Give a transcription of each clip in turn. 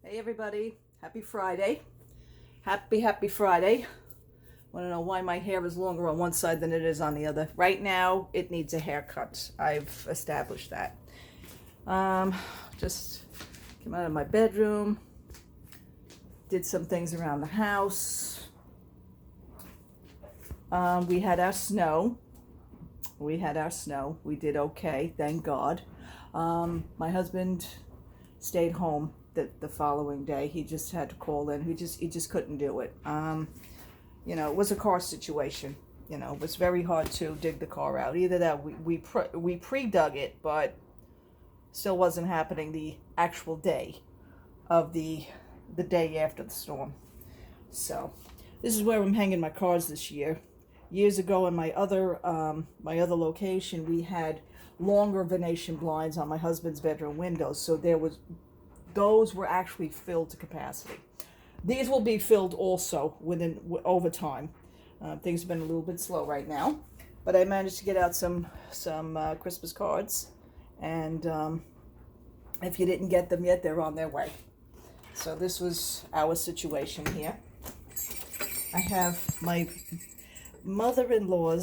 Hey everybody, happy Friday. Happy Friday. Want to know why my hair is longer on one side than it is on the other. Right now, it needs a haircut. I've established that. Um, just came out of my bedroom, did some things around the house. We had our snow. We did okay, thank God. My husband stayed home the following day. He just had to call in. He just couldn't do it. It was a car situation. It was very hard to dig the car out. Either that we pre-dug it, but still wasn't happening the actual day of the day after the storm. So this is where I'm hanging my cars this year. Years ago in my other location, we had longer Venetian blinds on my husband's bedroom windows, so those were actually filled to capacity. These will be filled also over time. Things have been a little bit slow right now, but I managed to get out some Christmas cards, and if you didn't get them yet, they're on their way. So this was our situation here. I have my mother-in-law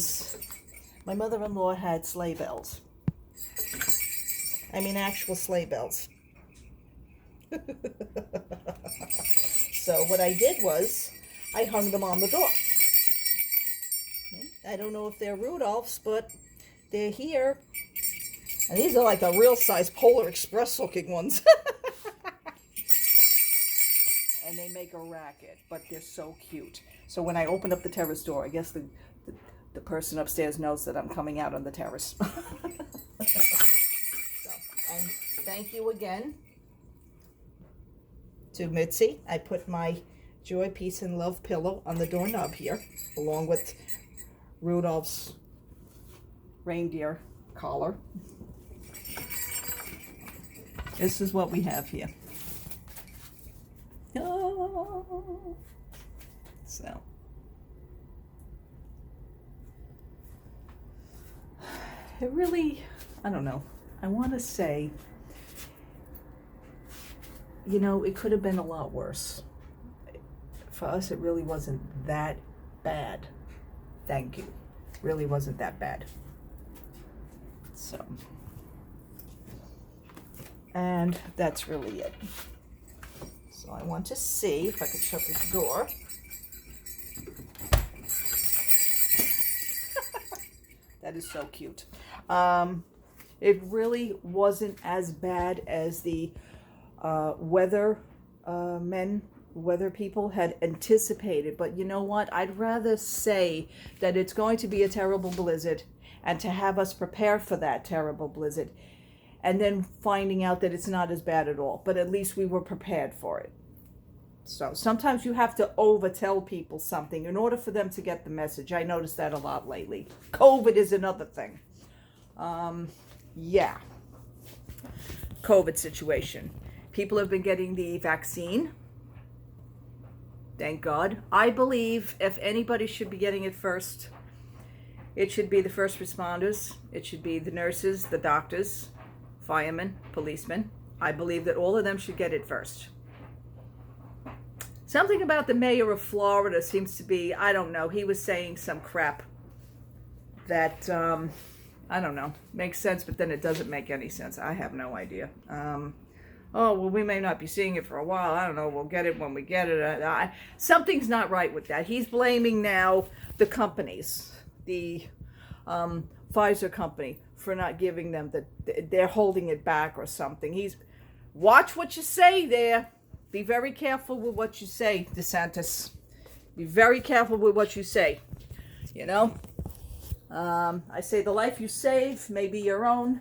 had sleigh bells. I mean actual sleigh bells. So what I did was I hung them on the door. I don't know if they're Rudolph's, but they're here. And these are like a real size Polar Express looking ones. And they make a racket, but they're so cute. So when I open up the terrace door, I guess the person upstairs knows that I'm coming out on the terrace. And thank you again to Mitzi. I put my Joy, Peace, and Love pillow on the doorknob here, along with Rudolph's reindeer collar. This is what we have here. Oh. So it really, I don't know. I want to say, it could have been a lot worse. For us, it really wasn't that bad. Thank you. It really wasn't that bad. So, and that's really it. So I want to see if I could shut this door. That is so cute. It really wasn't as bad as the weather people had anticipated. But you know what? I'd rather say that it's going to be a terrible blizzard and to have us prepare for that terrible blizzard and then finding out that it's not as bad at all. But at least we were prepared for it. So sometimes you have to overtell people something in order for them to get the message. I noticed that a lot lately. COVID is another thing. Yeah. COVID situation. People have been getting the vaccine. Thank God. I believe if anybody should be getting it first, it should be the first responders. It should be the nurses, the doctors, firemen, policemen. I believe that all of them should get it first. Something about the mayor of Florida seems to be, I don't know, he was saying some crap that, I don't know, makes sense, but then it doesn't make any sense. I have no idea. We may not be seeing it for a while. I don't know. We'll get it when we get it. Something's not right with that. He's blaming now the companies, the Pfizer company, for not giving them they're holding it back or something. Watch what you say there. Be very careful with what you say, DeSantis. Be very careful with what you say. I say the life you save may be your own.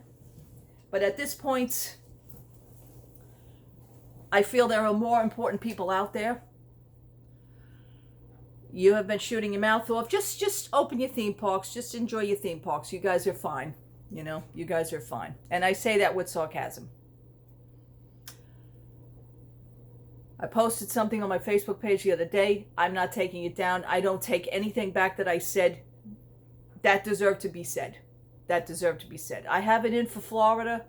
But at this point, I feel there are more important people out there. You have been shooting your mouth off. Just open your theme parks. Just enjoy your theme parks. You guys are fine. You guys are fine. And I say that with sarcasm. I posted something on my Facebook page the other day. I'm not taking it down. I don't take anything back that I said. That deserved to be said. I have it in for Florida.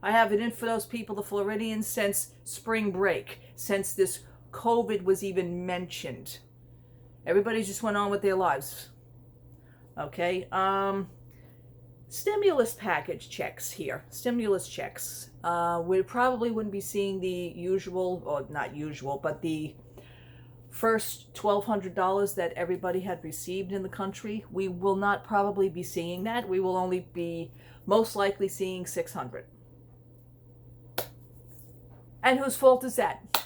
I have it in for those people, the Floridians, since spring break, since this COVID was even mentioned. Everybody just went on with their lives. Okay. Stimulus package checks here. Stimulus checks. We probably wouldn't be seeing the usual, or not usual, but the first $1,200 that everybody had received in the country. We will not probably be seeing that. We will only be most likely seeing $600. And whose fault is that?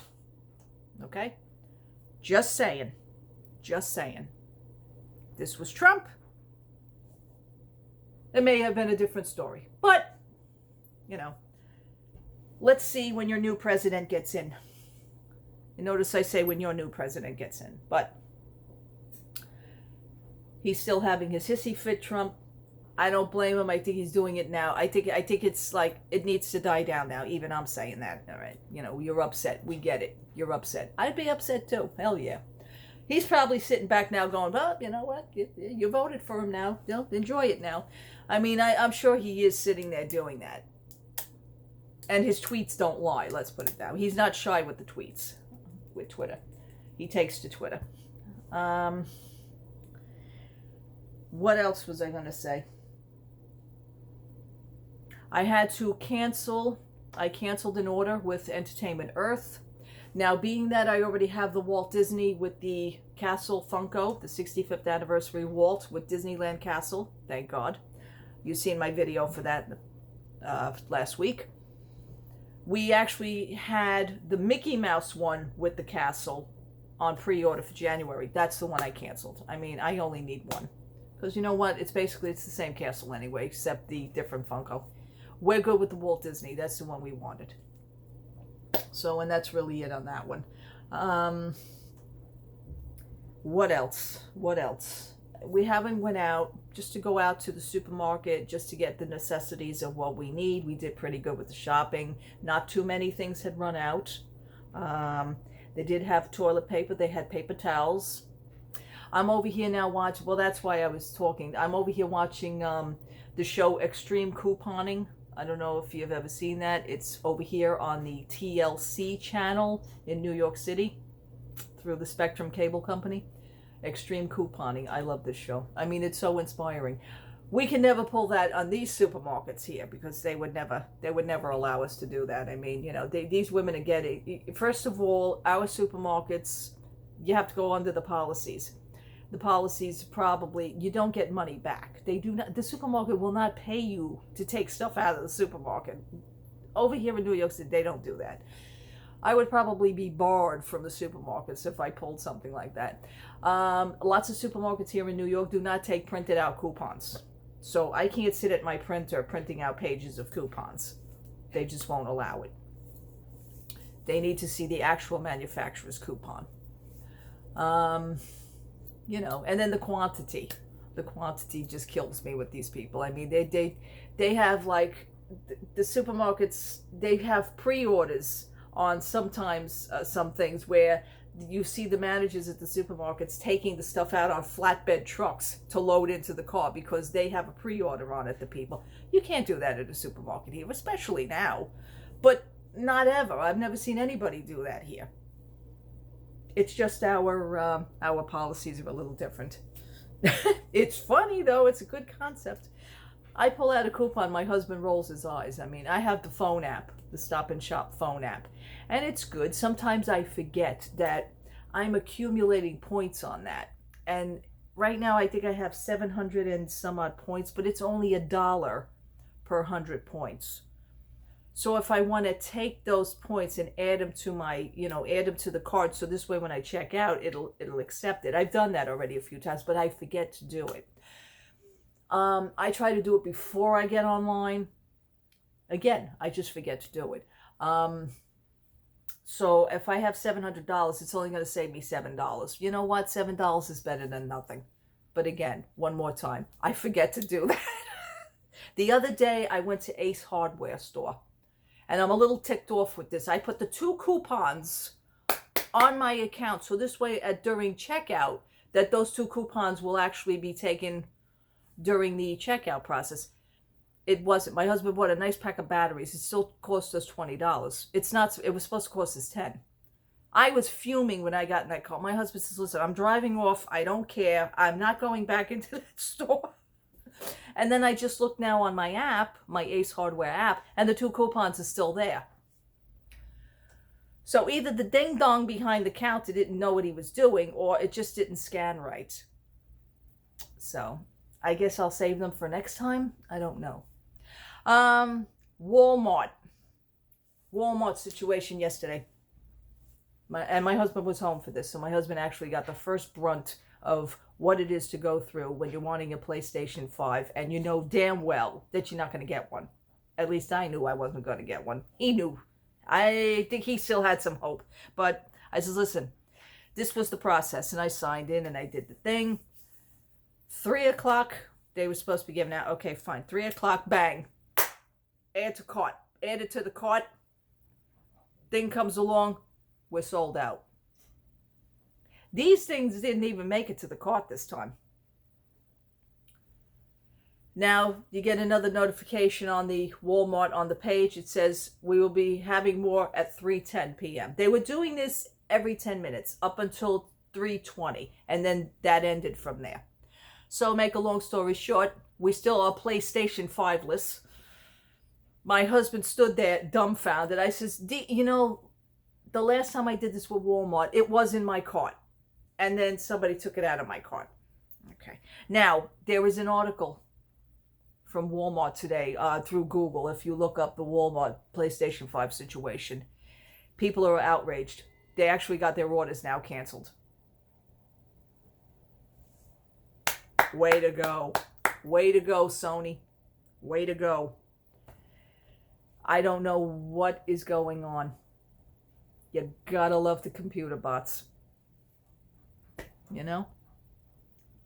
Okay? Just saying. Just saying. This was Trump. It may have been a different story. But, you know, let's see when your new president gets in. You notice I say when your new president gets in. But he's still having his hissy fit, Trump. I don't blame him. I think he's doing it now. I think it's like it needs to die down now. Even I'm saying that. All right. You know, you're upset. We get it. You're upset. I'd be upset too. Hell yeah. He's probably sitting back now going, well, you know what? You voted for him now. You know, enjoy it now. I mean, I'm sure he is sitting there doing that. And his tweets don't lie. Let's put it that way. He's not shy with the tweets. With Twitter. He takes to Twitter. What else was I going to say? I had to cancel. I canceled an order with Entertainment Earth. Now, being that I already have the Walt Disney with the Castle Funko, the 65th anniversary Walt with Disneyland Castle, thank God. You've seen my video for that last week. We actually had the Mickey Mouse one with the castle on pre-order for January. That's the one I canceled. I mean, I only need one. Because you know what? It's the same castle anyway, except the different Funko. We're good with the Walt Disney. That's the one we wanted. So, and that's really it on that one. What else? What else? We haven't went out just to go out to the supermarket, just to get the necessities of what we need. We did pretty good with the shopping. Not too many things had run out. They did have toilet paper. They had paper towels. I'm over here now watching, well, that's why I was talking. I'm over here watching the show Extreme Couponing. I don't know if you've ever seen that. It's over here on the TLC channel in New York City through the Spectrum Cable Company. Extreme Couponing. I love this show. I mean, it's so inspiring. We can never pull that on these supermarkets here because they would never allow us to do that. I mean, you know, these women are getting, first of all, our supermarkets, you have to go under the policies. The policies probably, you don't get money back. They do not, the supermarket will not pay you to take stuff out of the supermarket. Over here in New York City, they don't do that. I would probably be barred from the supermarkets if I pulled something like that. Lots of supermarkets here in New York do not take printed out coupons. So I can't sit at my printer printing out pages of coupons. They just won't allow it. They need to see the actual manufacturer's coupon. You know, and then the quantity. The quantity just kills me with these people. I mean, they have like, the supermarkets, they have pre-orders on sometimes some things where you see the managers at the supermarkets taking the stuff out on flatbed trucks to load into the car because they have a pre-order on it, the people. You can't do that at a supermarket here, especially now. But not ever. I've never seen anybody do that here. It's just our policies are a little different. It's funny, though. It's a good concept. I pull out a coupon. My husband rolls his eyes. I mean, I have the phone app, the Stop and Shop phone app. And it's good. Sometimes I forget that I'm accumulating points on that. And right now, I think I have 700 and some odd points, but it's only $1 per 100 points. So if I want to take those points and add them to my, add them to the card, so this way when I check out, it'll accept it. I've done that already a few times, but I forget to do it. I try to do it before I get online. Again, I just forget to do it. So if I have $700, it's only going to save me $7. You know what? $7 is better than nothing. But again, one more time, I forget to do that. The other day, I went to Ace Hardware store. And I'm a little ticked off with this. I put the 2 coupons on my account. So this way, during checkout, that those 2 coupons will actually be taken during the checkout process. It wasn't. My husband bought a nice pack of batteries. It still cost us $20. It's not, it was supposed to cost us 10. I was fuming when I got in that car. My husband says, listen, I'm driving off. I don't care. I'm not going back into that store. And then I just looked now on my app, my Ace Hardware app, and the 2 coupons are still there. So either the ding-dong behind the counter didn't know what he was doing, or it just didn't scan right. So I guess I'll save them for next time. I don't know. Walmart situation yesterday. My husband was home for this, so my husband actually got the first brunt of what it is to go through when you're wanting a PlayStation 5 and you know damn well that you're not going to get one. At least I knew I wasn't going to get one. He knew. I think he still had some hope. But I said, listen, this was the process. And I signed in and I did the thing. 3 o'clock, they were supposed to be giving out. Okay, fine. 3 o'clock, bang. Add to cart. Add it to the cart. Thing comes along. We're sold out. These things didn't even make it to the cart this time. Now you get another notification on the Walmart on the page. It says we will be having more at 3:10 p.m. They were doing this every 10 minutes up until 3:20, and then that ended from there. So make a long story short, we still are PlayStation 5-less. My husband stood there dumbfounded. I says, you know, the last time I did this with Walmart, it was in my cart. And then somebody took it out of my cart. Okay. Now, there was an article from Walmart today through Google. If you look up the Walmart PlayStation 5 situation, people are outraged. They actually got their orders now canceled. Way to go. Way to go, Sony. Way to go. I don't know what is going on. You gotta love the computer bots. You know?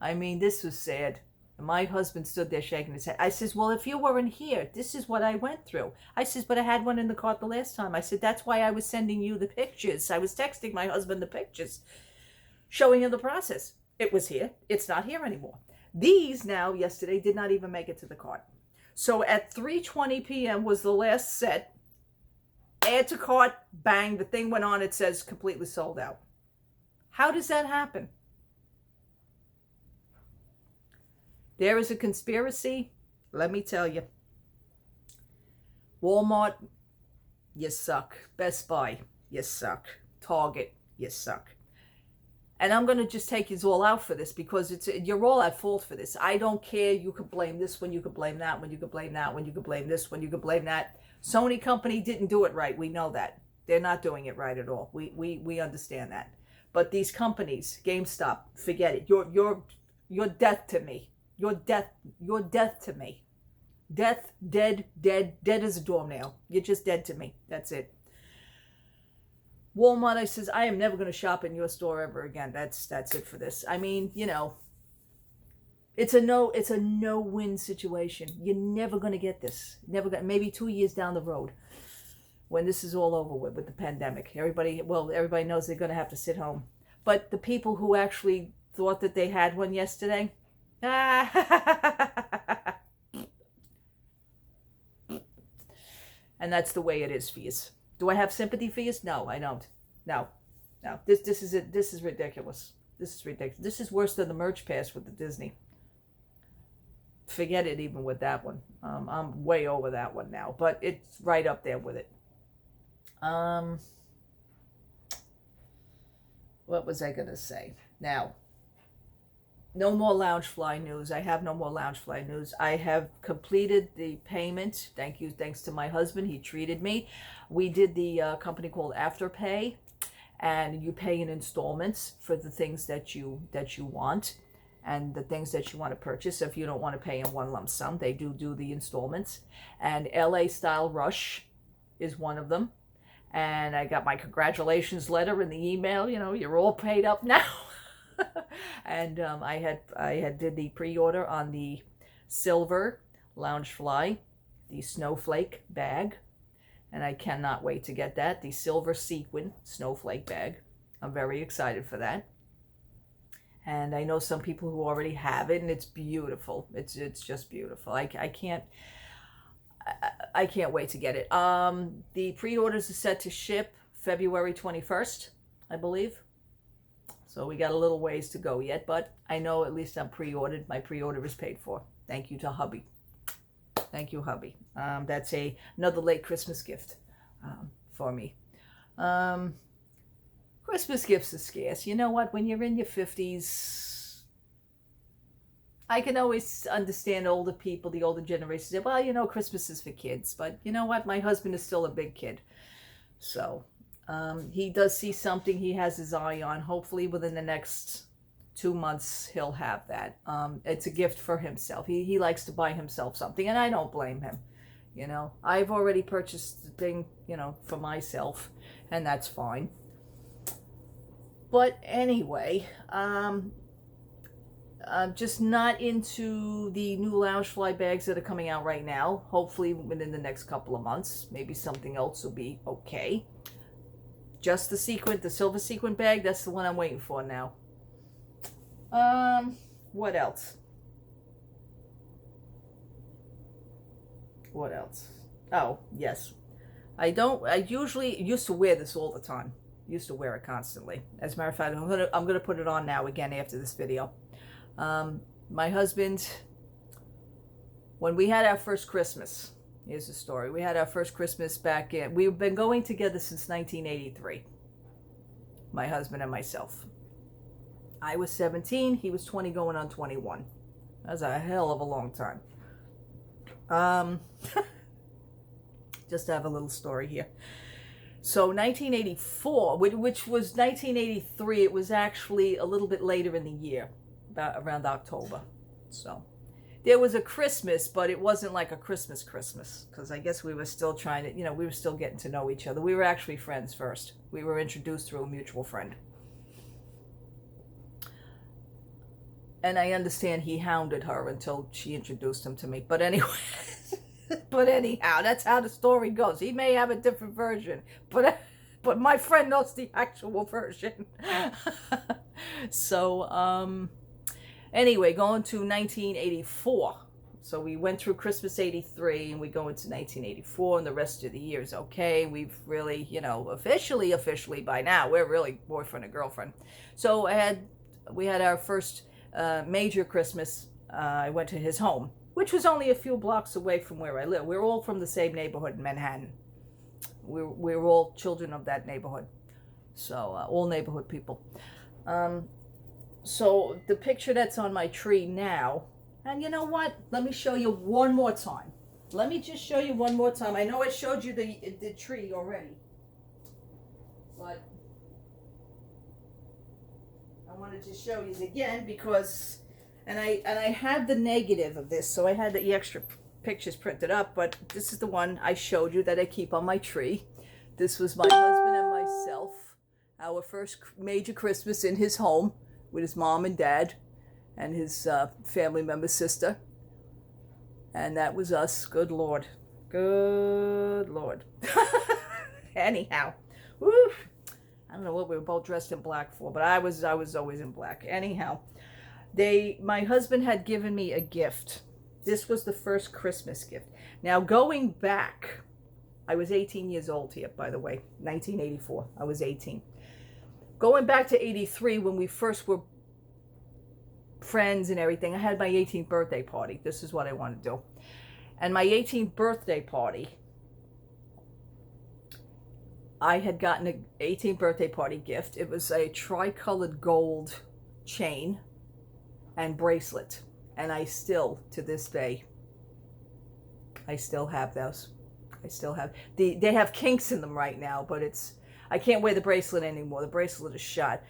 I mean, this was sad. My husband stood there shaking his head. I says, well, if you weren't here, this is what I went through. I says, but I had one in the cart the last time. I said, that's why I was sending you the pictures. I was texting my husband the pictures, showing him the process. It was here. It's not here anymore. These now, yesterday, did not even make it to the cart. So at 3:20 p.m. was the last set. Add to cart, bang, the thing went on. It says completely sold out. How does that happen? There is a conspiracy. Let me tell you. Walmart, you suck. Best Buy, you suck. Target, you suck. And I'm going to just take you all out for this because you're all at fault for this. I don't care. You could blame this one. You could blame that one. You could blame that one. You could blame this one. You could blame that. Sony company didn't do it right. We know that. They're not doing it right at all. We understand that. But these companies, GameStop, forget it. You're death to me. You're death to me. Death, dead as a doornail. You're just dead to me. That's it. Walmart, I says, I am never going to shop in your store ever again. That's it for this. I mean, you know, it's a no-win situation. You're never going to get this. Maybe 2 years down the road when this is all over with the pandemic. Everybody knows they're going to have to sit home. But the people who actually thought that they had one yesterday, and that's the way it is for you. Do I have sympathy for you? No, I don't. No. This is it. This is ridiculous. This is ridiculous. This is worse than the merch pass with the Disney. Forget it even with that one. I'm way over that one now, but it's right up there with it. What was I going to say? Now, no more Loungefly news. I have no more Loungefly news. I have completed the payment. Thanks to my husband. He treated me. We did the company called Afterpay, and you pay in installments for the things that you want and the things that you want to purchase. If you don't want to pay in one lump sum, they do the installments. And LA Style Rush is one of them. And I got my congratulations letter in the email. You know, you're all paid up now. And I had did the pre-order on the silver Loungefly, the snowflake bag, and I cannot wait to get that, the silver sequin snowflake bag. I'm very excited for that. And I know some people who already have it, and it's beautiful. It's just beautiful. I can't. I can't wait to get it. The pre-orders are set to ship February 21st, I believe. So we got a little ways to go yet, but I know at least I'm pre-ordered. My pre-order is paid for. Thank you to hubby. Thank you, hubby. That's another late Christmas gift for me. Christmas gifts are scarce. You know what? When you're in your 50s, I can always understand older people, the older generation say, well, you know, Christmas is for kids. But you know what? My husband is still a big kid. So he does see something he has his eye on. Hopefully within the next 2 months, he'll have that. It's a gift for himself. He likes to buy himself something, and I don't blame him. You know, I've already purchased the thing, you know, for myself, and that's fine. But anyway, I'm just not into the new Loungefly bags that are coming out right now. Hopefully within the next couple of months, maybe something else will be okay. Just the silver sequin bag, that's the one I'm waiting for now. What else? What else? Oh, yes. I usually used to wear this all the time. Used to wear it constantly. As a matter of fact, I'm gonna put it on now again after this video. My husband, when we had our first Christmas, here's the story. We had our first Christmas back in, we've been going together since 1983. My husband and myself. I was 17, he was 20 going on 21. That's a hell of a long time. Just to have a little story here. So 1984, which was 1983, it was actually a little bit later in the year, about around October. So there was a Christmas, but it wasn't like a Christmas, because I guess we were still trying to, you know, we were still getting to know each other. We were actually friends first. We were introduced through a mutual friend. And I understand he hounded her until she introduced him to me. But anyway, but anyhow, that's how the story goes. He may have a different version, but my friend knows the actual version. So, anyway, going to 1984. So we went through Christmas 83 and we go into 1984 and the rest of the year is okay. We've really, you know, officially by now, we're really boyfriend and girlfriend. So we had our first major Christmas. I went to his home, which was only a few blocks away from where I live. We're all from the same neighborhood in Manhattan. We're all children of that neighborhood. So all neighborhood people. So the picture that's on my tree now, and you know what? Let me show you one more time. Let me just show you one more time. I know I showed you the tree already, but I wanted to show you again because, and I had the negative of this, so I had the extra pictures printed up, but this is the one I showed you that I keep on my tree. This was my husband and myself, our first major Christmas in his home with his mom and dad and his family member sister. And that was us. Good Lord. Good Lord. Anyhow. Woo. I don't know what we were both dressed in black for, but I was always in black. Anyhow, my husband had given me a gift. This was the first Christmas gift. Now, going back, I was 18 years old here, by the way, 1984. I was 18. Going back to 83, when we first were friends and everything, I had my 18th birthday party. This is what I wanted to do. And my 18th birthday party, I had gotten an 18th birthday party gift. It was a tricolored gold chain and bracelet. And I still, to this day, I still have those. I still have. They have kinks in them right now, but I can't wear the bracelet anymore. The bracelet is shot.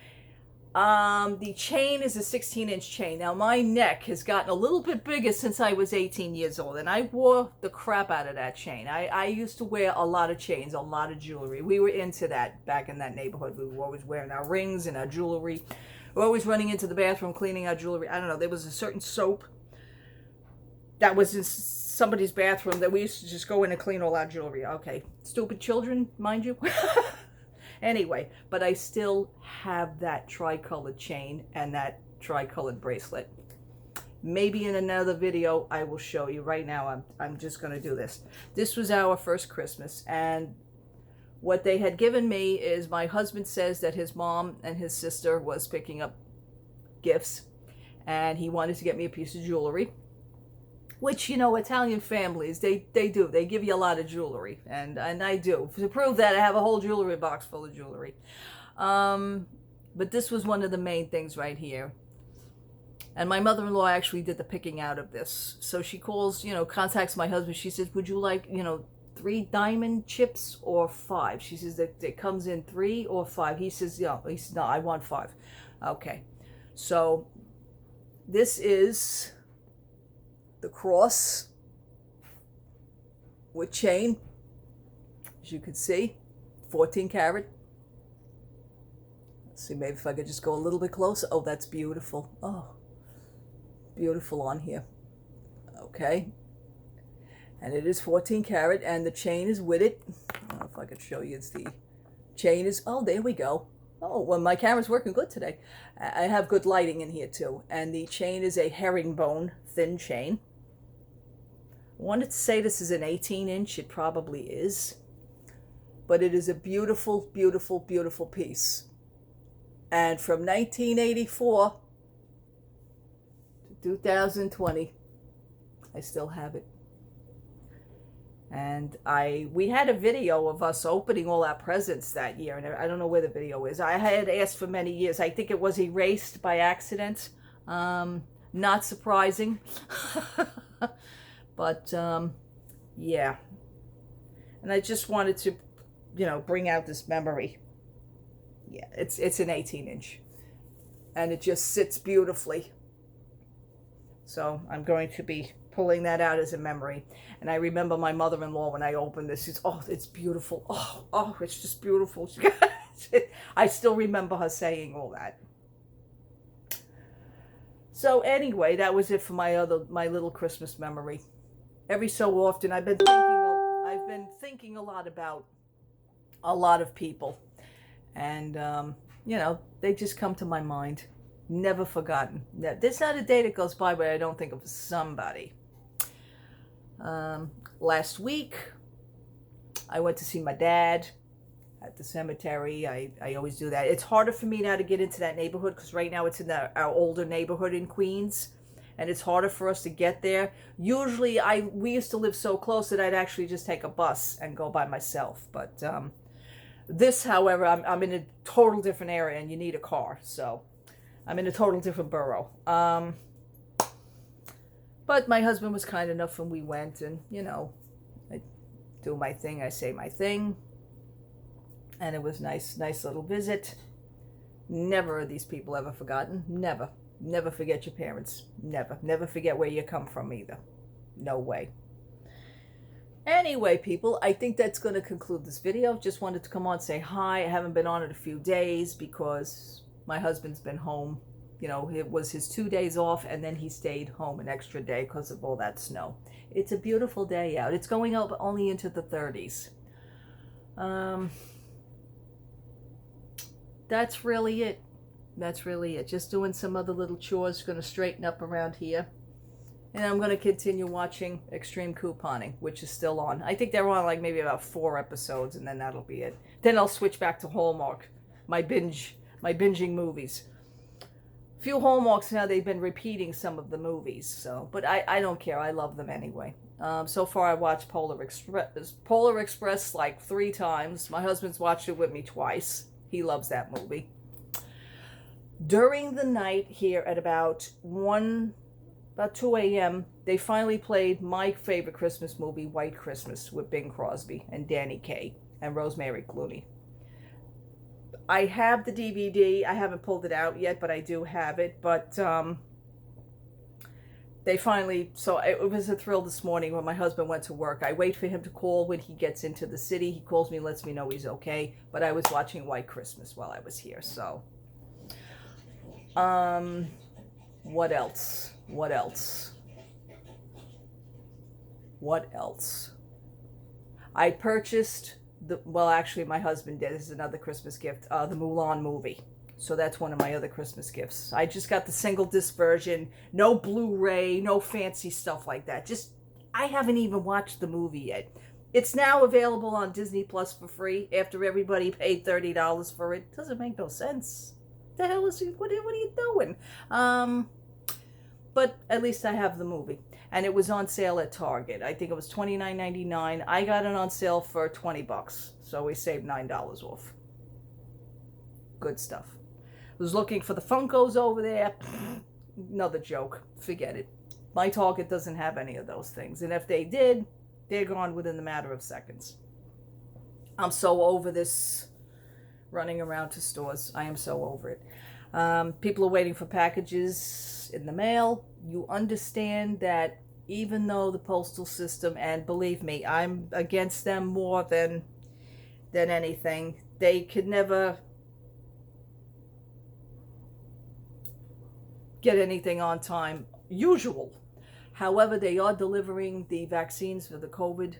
The chain is a 16-inch chain. Now, my neck has gotten a little bit bigger since I was 18 years old, and I wore the crap out of that chain. I used to wear a lot of chains, a lot of jewelry. We were into that back in that neighborhood. We were always wearing our rings and our jewelry. We were always running into the bathroom, cleaning our jewelry. I don't know, there was a certain soap that was in somebody's bathroom that we used to just go in and clean all our jewelry. Okay, stupid children, mind you. Anyway, but I still have that tricolored chain and that tricolored bracelet. Maybe in another video I will show you. Right now I'm just going to do this. This was our first Christmas, and what they had given me is, my husband says that his mom and his sister was picking up gifts, and he wanted to get me a piece of jewelry, which, you know, Italian families, they do. They give you a lot of jewelry, and I do. To prove that, I have a whole jewelry box full of jewelry. But this was one of the main things right here. And my mother-in-law actually did the picking out of this. So she calls, you know, contacts my husband. She says, would you like, you know, 3 diamond chips or 5? She says that it comes in 3 or 5. He says, yeah. He says, no, I want 5. Okay. So this is the cross with chain, as you can see, 14 karat. Let's see, maybe if I could just go a little bit closer. Oh, that's beautiful. Oh, beautiful on here. Okay. And it is 14 karat, and the chain is with it. I don't know if I could show you. It's the chain is, oh, there we go. Oh, well, my camera's working good today. I have good lighting in here too. And the chain is a herringbone thin chain. I wanted to say this is an 18-inch. It probably is. But it is a beautiful, beautiful, beautiful piece. And from 1984 to 2020, I still have it. And we had a video of us opening all our presents that year, and I don't know where the video is. I had asked for many years. I think it was erased by accident. Not surprising. But, yeah. And I just wanted to, you know, bring out this memory. Yeah, it's an 18-inch. And it just sits beautifully. So I'm going to be pulling that out as a memory. And I remember my mother-in-law, when I opened this, she's, oh, it's beautiful. Oh, it's just beautiful. I still remember her saying all that. So anyway, that was it for my little Christmas memory. Every so often, I've been thinking a lot about a lot of people. And, you know, they just come to my mind. Never forgotten. There's not a day that goes by where I don't think of somebody. Last week, I went to see my dad at the cemetery. I always do that. It's harder for me now to get into that neighborhood, because right now it's in our older neighborhood in Queens, and it's harder for us to get there. Usually, we used to live so close that I'd actually just take a bus and go by myself. But this, however, I'm in a total different area, and you need a car, so I'm in a total different borough. But my husband was kind enough when we went, and, you know, I do my thing, I say my thing. And it was nice little visit. Never are these people ever forgotten. Never. Never forget your parents. Never. Never forget where you come from either. No way. Anyway, people, I think that's going to conclude this video. Just wanted to come on and say hi. I haven't been on it a few days because my husband's been home. You know, it was his 2 days off, and then he stayed home an extra day because of all that snow. It's a beautiful day out. It's going up only into the 30s. That's really it. That's really it. Just doing some other little chores. Going to straighten up around here. And I'm going to continue watching Extreme Couponing, which is still on. I think they're on like maybe about 4 episodes, and then that'll be it. Then I'll switch back to Hallmark, my binging movies. Few Hallmarks now, they've been repeating some of the movies, so, but I don't care. I love them anyway. So far I watched Polar Express like 3 times. My husband's watched it with me twice. He loves that movie. During the night here at about 2 a.m., they finally played my favorite Christmas movie, White Christmas, with Bing Crosby and Danny Kaye and Rosemary Clooney. I have the DVD. I haven't pulled it out yet, but I do have it. But they finally, so it was a thrill this morning when my husband went to work. I wait for him to call when he gets into the city. He calls me, lets me know he's okay. But I was watching White Christmas while I was here. So, what else? What else? What else? I purchased well, actually, my husband did. This is another Christmas gift. The Mulan movie. So that's one of my other Christmas gifts. I just got the single disc version. No Blu-ray, no fancy stuff like that. I haven't even watched the movie yet. It's now available on Disney Plus for free after everybody paid $30 for it. Doesn't make no sense. The hell is what are you doing? But at least I have the movie. And it was on sale at Target. I think it was $29.99. I got it on sale for $20. So we saved $9 off. Good stuff. Was looking for the Funkos over there. Another joke. Forget it. My Target doesn't have any of those things. And if they did, they're gone within the matter of seconds. I'm so over this running around to stores. I am so over it. People are waiting for packages in the mail. You understand that even though the postal system, and believe me, I'm against them more than anything, they could never get anything on time, usual. However, they are delivering the vaccines for the COVID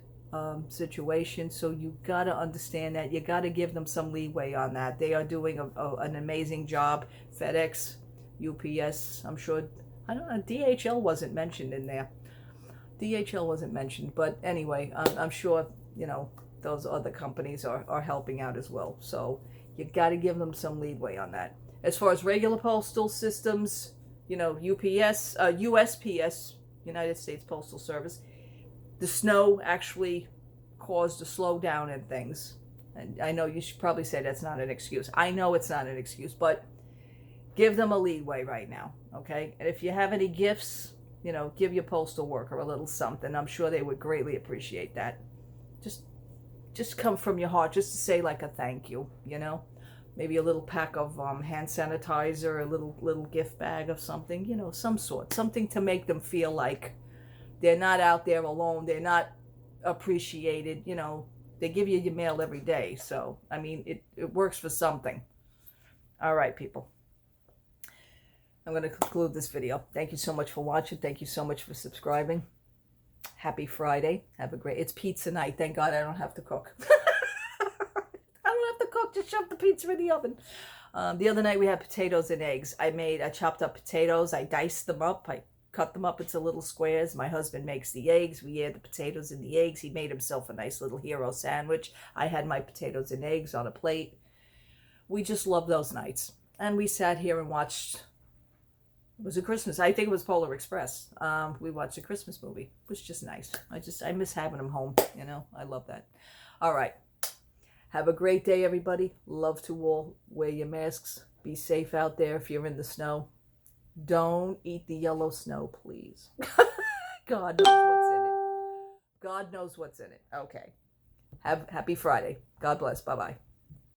situation, so you got to understand that. You got to give them some leeway on that. They are doing an amazing job. FedEx, UPS, I'm sure, I don't know, DHL wasn't mentioned in there. DHL wasn't mentioned, but anyway, I'm sure, those other companies are helping out as well. So you got to give them some leeway on that. As far as regular postal systems, UPS, USPS, United States Postal Service, the snow actually caused a slowdown in things. And I know you should probably say that's not an excuse. I know it's not an excuse, but give them a leeway right now, okay? And if you have any gifts, give your postal worker a little something. I'm sure they would greatly appreciate that. Just come from your heart, just to say like a thank you, Maybe a little pack of hand sanitizer, a little gift bag of something, some sort. Something to make them feel like they're not out there alone. They're not appreciated. They give you your mail every day. So, I mean, it works for something. All right, people. I'm going to conclude this video. Thank you so much for watching. Thank you so much for subscribing. Happy Friday. It's pizza night. Thank God I don't have to cook. Just shove the pizza in the oven. The other night we had potatoes and eggs. I chopped up potatoes. I diced them up. I cut them up into little squares. My husband makes the eggs. We add the potatoes and the eggs. He made himself a nice little hero sandwich. I had my potatoes and eggs on a plate. We just love those nights. And we sat here and watched, it was a Christmas, I think it was Polar Express. We watched a Christmas movie. It was just nice. I miss having them home, I love that. All right. Have a great day, everybody. Love to all. Wear your masks. Be safe out there if you're in the snow. Don't eat the yellow snow, please. God knows what's in it. God knows what's in it. Okay. Happy Friday. God bless. Bye-bye.